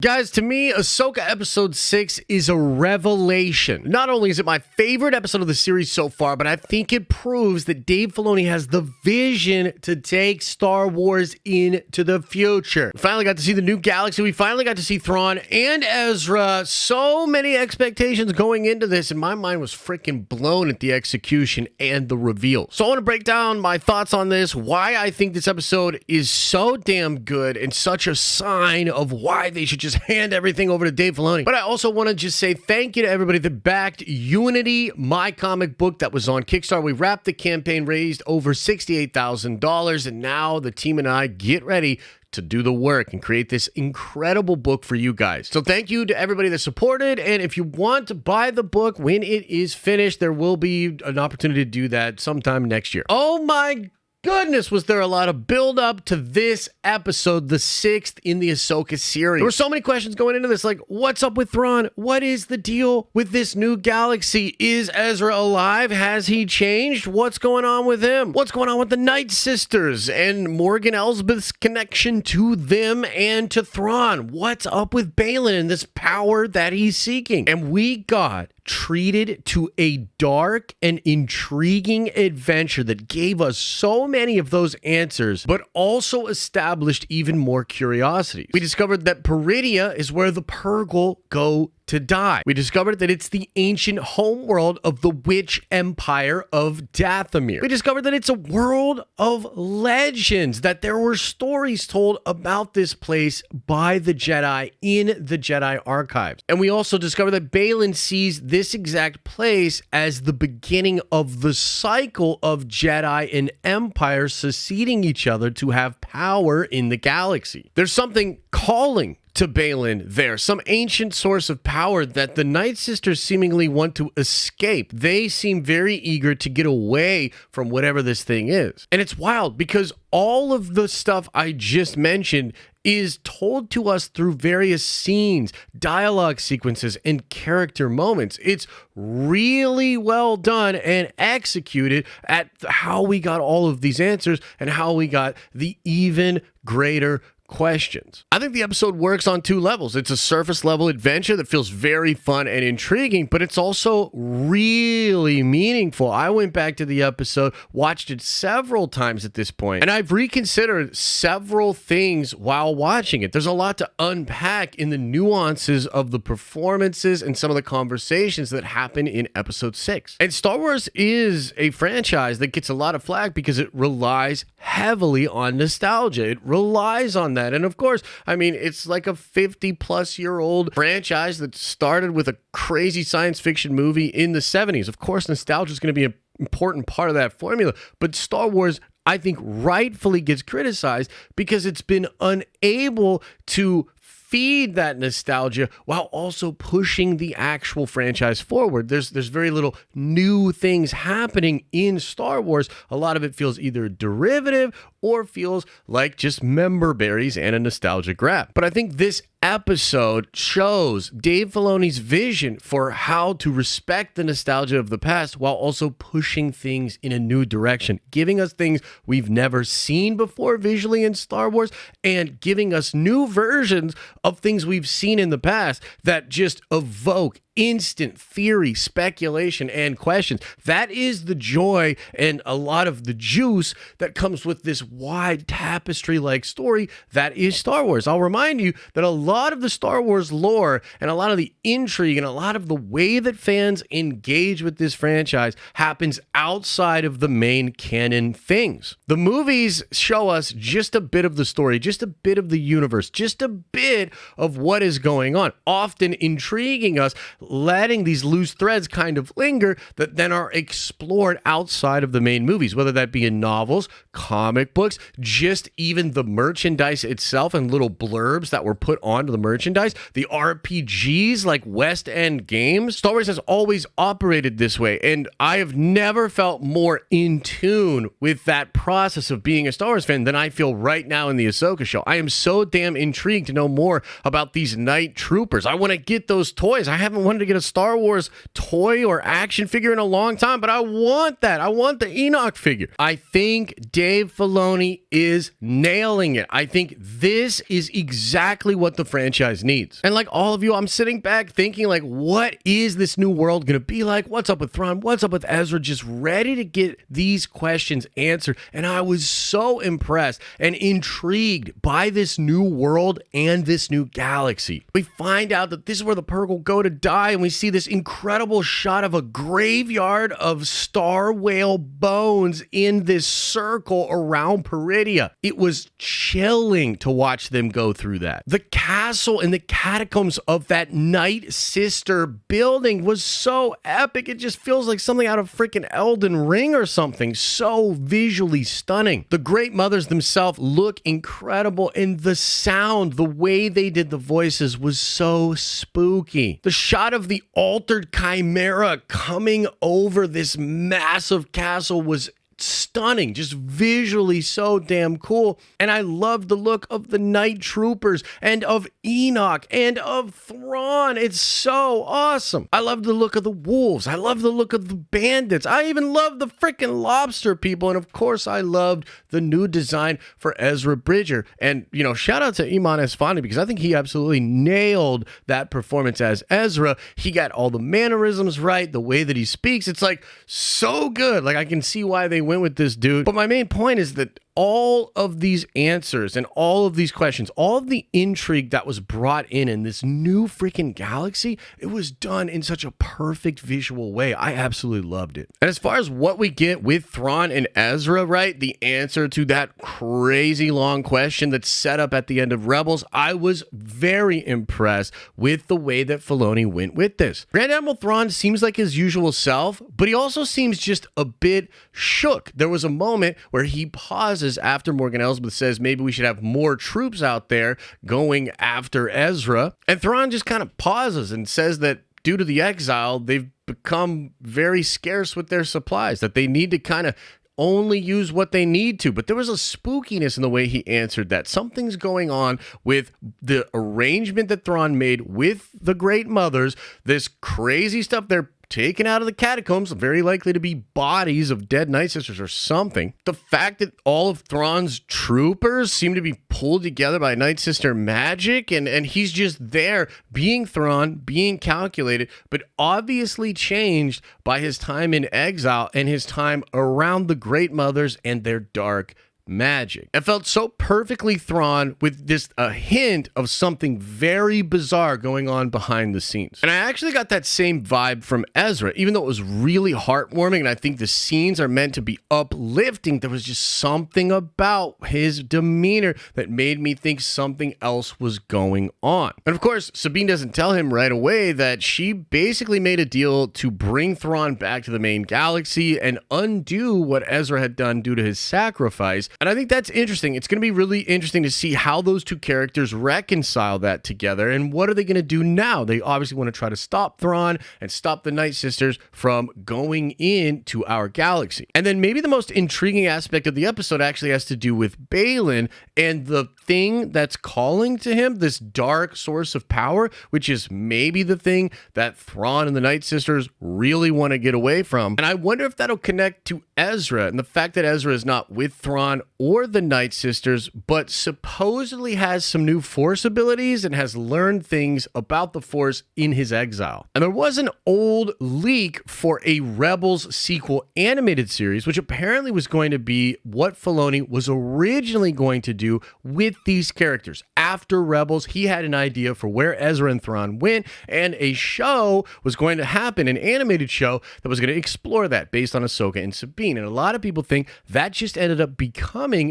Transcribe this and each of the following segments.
Guys, to me, Ahsoka Episode 6 is a revelation. Not only is it my favorite episode of the series so far, but I think it proves that Dave Filoni has the vision to take Star Wars into the future. We finally got to see the new galaxy. We finally got to see Thrawn and Ezra. So many expectations going into this, and my mind was freaking blown at the execution and the reveal. So I want to break down my thoughts on this, why I think this episode is so damn good, and such a sign of why they should just hand everything over to Dave Filoni. But I also want to just say thank you to everybody that backed Unity, my comic book that was on Kickstarter. We wrapped the campaign, raised over $68,000, and now the team and I get ready to do the work and create this incredible book for you guys. So thank you to everybody that supported, and if you want to buy the book when it is finished, there will be an opportunity to do that sometime next year. Oh my goodness, was there a lot of build up to this episode, the 6th in the Ahsoka series. There were so many questions going into this, like, what's up with Thrawn? What is the deal with this new galaxy? Is Ezra alive? Has he changed? What's going on with him? What's going on with the Night Sisters and Morgan Elsbeth's connection to them and to Thrawn? What's up with Baylan and this power that he's seeking? And we got treated to a dark and intriguing adventure that gave us so many of those answers, but also established even more curiosities. We discovered that Peridia is where the Purrgil go to die. We discovered that it's the ancient homeworld of the witch empire of Dathomir. We discovered that it's a world of legends, that there were stories told about this place by the Jedi in the Jedi archives. And we also discovered that Baylan sees this exact place as the beginning of the cycle of Jedi and Empire succeeding each other to have power in the galaxy. There's something calling to Baylan there, some ancient source of power that the Night Sisters seemingly want to escape. They seem very eager to get away from whatever this thing is. And it's wild because all of the stuff I just mentioned is told to us through various scenes, dialogue sequences, and character moments. It's really well done and executed at how we got all of these answers and how we got the even greater questions. I think the episode works on two levels. It's a surface level adventure that feels very fun and intriguing, but it's also really meaningful. I went back to the episode, watched it several times at this point, and I've reconsidered several things while watching it. There's a lot to unpack in the nuances of the performances and some of the conversations that happen in episode 6. And Star Wars is a franchise that gets a lot of flack because it relies heavily on nostalgia. It relies on that. And of course, I mean, it's like a 50-plus-year-old franchise that started with a crazy science fiction movie in the 70s. Of course, nostalgia is going to be an important part of that formula. But Star Wars, I think, rightfully gets criticized because it's been unable to feed that nostalgia while also pushing the actual franchise forward. There's very little new things happening in Star Wars. A lot of it feels either derivative or feels like just member berries and a nostalgia grab. But I think this episode shows Dave Filoni's vision for how to respect the nostalgia of the past while also pushing things in a new direction, giving us things we've never seen before visually in Star Wars and giving us new versions of things we've seen in the past that just evoke instant theory, speculation, and questions. That is the joy and a lot of the juice that comes with this wide tapestry-like story that is Star Wars. I'll remind you that a lot of the Star Wars lore and a lot of the intrigue and a lot of the way that fans engage with this franchise happens outside of the main canon things. The movies show us just a bit of the story, just a bit of the universe, just a bit of what is going on, often intriguing us, letting these loose threads kind of linger that then are explored outside of the main movies, whether that be in novels, comic books, just even the merchandise itself and little blurbs that were put onto the merchandise, the RPGs like West End Games. Star Wars has always operated this way, and I have never felt more in tune with that process of being a Star Wars fan than I feel right now in the Ahsoka show. I am so damn intrigued to know more about these Night Troopers. I want to get those toys. I haven't wanted to get a Star Wars toy or action figure in a long time, but I want that. I want the Enoch figure. I think Dave Filoni is nailing it. I think this is exactly what the franchise needs. And like all of you, I'm sitting back thinking like, what is this new world going to be like? What's up with Thrawn? What's up with Ezra? Just ready to get these questions answered. And I was so impressed and intrigued by this new world and this new galaxy. We find out that this is where the Purrgil go to die, and we see this incredible shot of a graveyard of star whale bones in this circle around Peridia. It was chilling to watch them go through that. The castle and the catacombs of that Night Sister building was so epic. It just feels like something out of freaking Elden Ring or something. So visually stunning. The Great Mothers themselves look incredible, and the sound, the way they did the voices was so spooky. The shot of the altered chimera coming over this massive castle was stunning, just visually so damn cool. And I loved the look of the night troopers and of Enoch and of Thrawn. It's so awesome. I love the look of the wolves. I love the look of the bandits. I even love the freaking lobster people. And of course, I loved the new design for Ezra Bridger. And, you know, shout out to Eman Esfandi, because I think he absolutely nailed that performance as Ezra. He got all the mannerisms right, the way that he speaks. It's like so good. Like I can see why they went with this dude. But my main point is that all of these answers and all of these questions, all of the intrigue that was brought in this new freaking galaxy, it was done in such a perfect visual way. I absolutely loved it. And as far as what we get with Thrawn and Ezra, right, the answer to that crazy long question that's set up at the end of Rebels, I was very impressed with the way that Filoni went with this. Grand Admiral Thrawn seems like his usual self, but he also seems just a bit shook. There was a moment where he pauses after Morgan Elsbeth says maybe we should have more troops out there going after Ezra. And Thrawn just kind of pauses and says that due to the exile, they've become very scarce with their supplies, that they need to kind of only use what they need to. But there was a spookiness in the way he answered that. Something's going on with the arrangement that Thrawn made with the Great Mothers, this crazy stuff they're taken out of the catacombs, very likely to be bodies of dead Night Sisters or something. The fact that all of Thrawn's troopers seem to be pulled together by Night Sister magic, and he's just there being Thrawn, being calculated, but obviously changed by his time in exile and his time around the Great Mothers and their dark magic. It felt so perfectly Thrawn, with just a hint of something very bizarre going on behind the scenes. And I actually got that same vibe from Ezra, even though it was really heartwarming, and I think the scenes are meant to be uplifting. There was just something about his demeanor that made me think something else was going on. And of course, Sabine doesn't tell him right away that she basically made a deal to bring Thrawn back to the main galaxy and undo what Ezra had done due to his sacrifice. And I think that's interesting. It's going to be really interesting to see how those two characters reconcile that together, and what are they going to do now? They obviously want to try to stop Thrawn and stop the Night Sisters from going into our galaxy. And then maybe the most intriguing aspect of the episode actually has to do with Baylan and the thing that's calling to him, this dark source of power, which is maybe the thing that Thrawn and the Night Sisters really want to get away from. And I wonder if that'll connect to Ezra and the fact that Ezra is not with Thrawn or the Night Sisters, but supposedly has some new Force abilities and has learned things about the Force in his exile. And there was an old leak for a Rebels sequel animated series, which apparently was going to be what Filoni was originally going to do with these characters. After Rebels, he had an idea for where Ezra and Thrawn went, and a show was going to happen, an animated show that was going to explore that based on Ahsoka and Sabine. And a lot of people think that just ended up becoming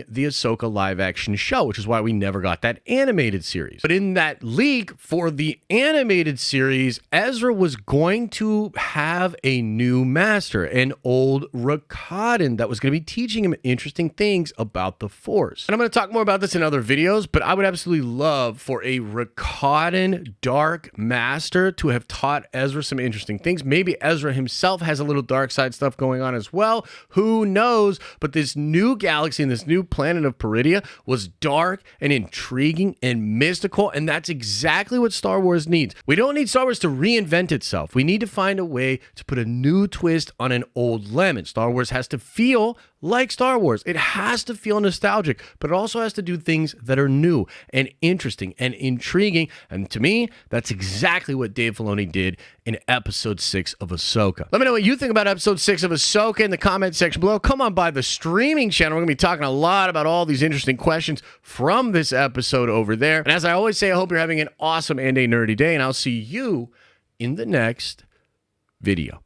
the Ahsoka live action show, which is why we never got that animated series. But in that leak for the animated series, Ezra was going to have a new master, an old Rakatan, that was going to be teaching him interesting things about the Force. And I'm going to talk more about this in other videos, but I would absolutely love for a Rakatan dark master to have taught Ezra some interesting things. Maybe Ezra himself has a little dark side stuff going on as well. Who knows? But this new galaxy in this new planet of Peridia was dark and intriguing and mystical, and that's exactly what Star Wars needs. We don't need Star Wars to reinvent itself. We need to find a way to put a new twist on an old lemon. Star Wars has to feel like Star Wars. It has to feel nostalgic, but it also has to do things that are new and interesting and intriguing. And to me, that's exactly what Dave Filoni did in episode 6 of Ahsoka. Let me know what you think about episode 6 of Ahsoka in the comment section below. Come on by the streaming channel. We're going to be talking a lot about all these interesting questions from this episode over there. And as I always say, I hope you're having an awesome and a nerdy day, and I'll see you in the next video.